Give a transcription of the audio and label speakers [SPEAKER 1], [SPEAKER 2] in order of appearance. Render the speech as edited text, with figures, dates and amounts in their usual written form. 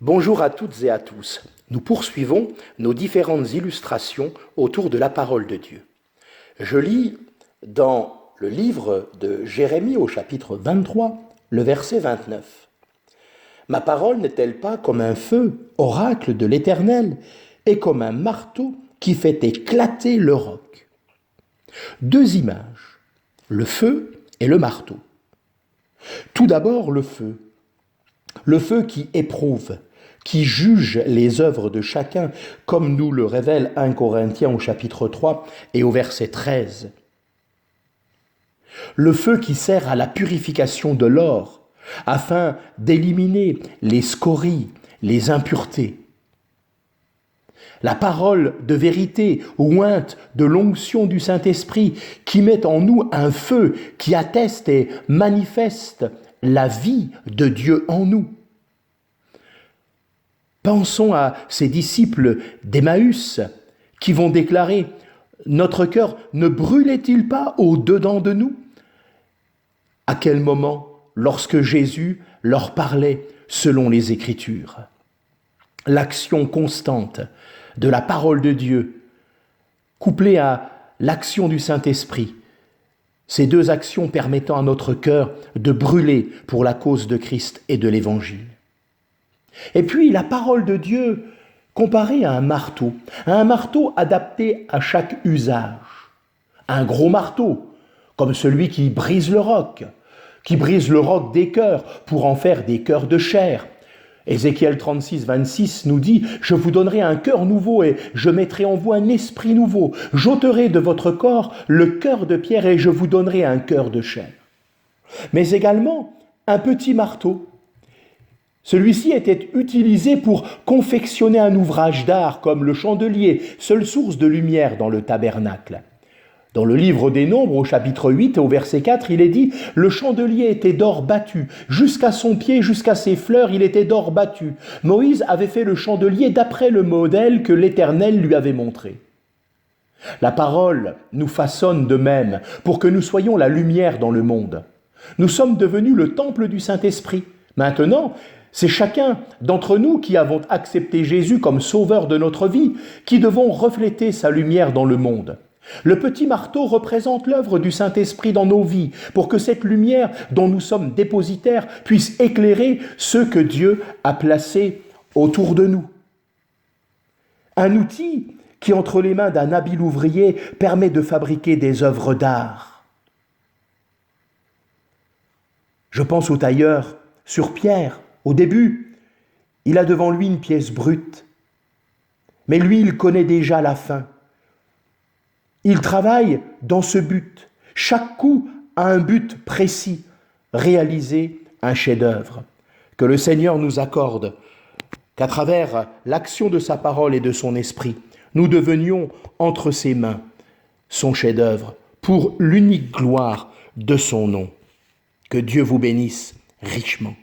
[SPEAKER 1] Bonjour à toutes et à tous. Nous poursuivons nos différentes illustrations autour de la parole de Dieu. Je lis dans le livre de Jérémie au chapitre 23, le verset 29. « Ma parole n'est-elle pas comme un feu, oracle de l'Éternel, et comme un marteau qui fait éclater le roc ?» Deux images, le feu et le marteau. Tout d'abord le feu qui éprouve, qui juge les œuvres de chacun, comme nous le révèle 1 Corinthiens au chapitre 3 et au verset 13. Le feu qui sert à la purification de l'or, afin d'éliminer les scories, les impuretés. La parole de vérité, ointe de l'onction du Saint-Esprit, qui met en nous un feu qui atteste et manifeste la vie de Dieu en nous. Pensons à ces disciples d'Emmaüs qui vont déclarer « Notre cœur ne brûlait-il pas au-dedans de nous ?» À quel moment, lorsque Jésus leur parlait selon les Écritures? L'action constante de la parole de Dieu, couplée à l'action du Saint-Esprit, ces deux actions permettant à notre cœur de brûler pour la cause de Christ et de l'Évangile. Et puis la parole de Dieu comparée à un marteau adapté à chaque usage. Un gros marteau, comme celui qui brise le roc des cœurs pour en faire des cœurs de chair. Ézéchiel 36, 26 nous dit « Je vous donnerai un cœur nouveau et je mettrai en vous un esprit nouveau. J'ôterai de votre corps le cœur de pierre et je vous donnerai un cœur de chair. » Mais également un petit marteau. Celui-ci était utilisé pour confectionner un ouvrage d'art comme le chandelier, seule source de lumière dans le tabernacle. Dans le livre des Nombres, au chapitre 8, au verset 4, il est dit « Le chandelier était d'or battu, jusqu'à son pied, jusqu'à ses fleurs, il était d'or battu. Moïse avait fait le chandelier d'après le modèle que l'Éternel lui avait montré. » La parole nous façonne de même pour que nous soyons la lumière dans le monde. Nous sommes devenus le temple du Saint-Esprit. Maintenant, c'est chacun d'entre nous qui avons accepté Jésus comme sauveur de notre vie, qui devons refléter sa lumière dans le monde. Le petit marteau représente l'œuvre du Saint-Esprit dans nos vies, pour que cette lumière dont nous sommes dépositaires puisse éclairer ceux que Dieu a placés autour de nous. Un outil qui, entre les mains d'un habile ouvrier, permet de fabriquer des œuvres d'art. Je pense au tailleur sur pierre. Au début, il a devant lui une pièce brute, mais lui, il connaît déjà la fin. Il travaille dans ce but. Chaque coup a un but précis, réaliser un chef-d'œuvre. Que le Seigneur nous accorde qu'à travers l'action de sa parole et de son esprit, nous devenions entre ses mains son chef-d'œuvre pour l'unique gloire de son nom. Que Dieu vous bénisse richement.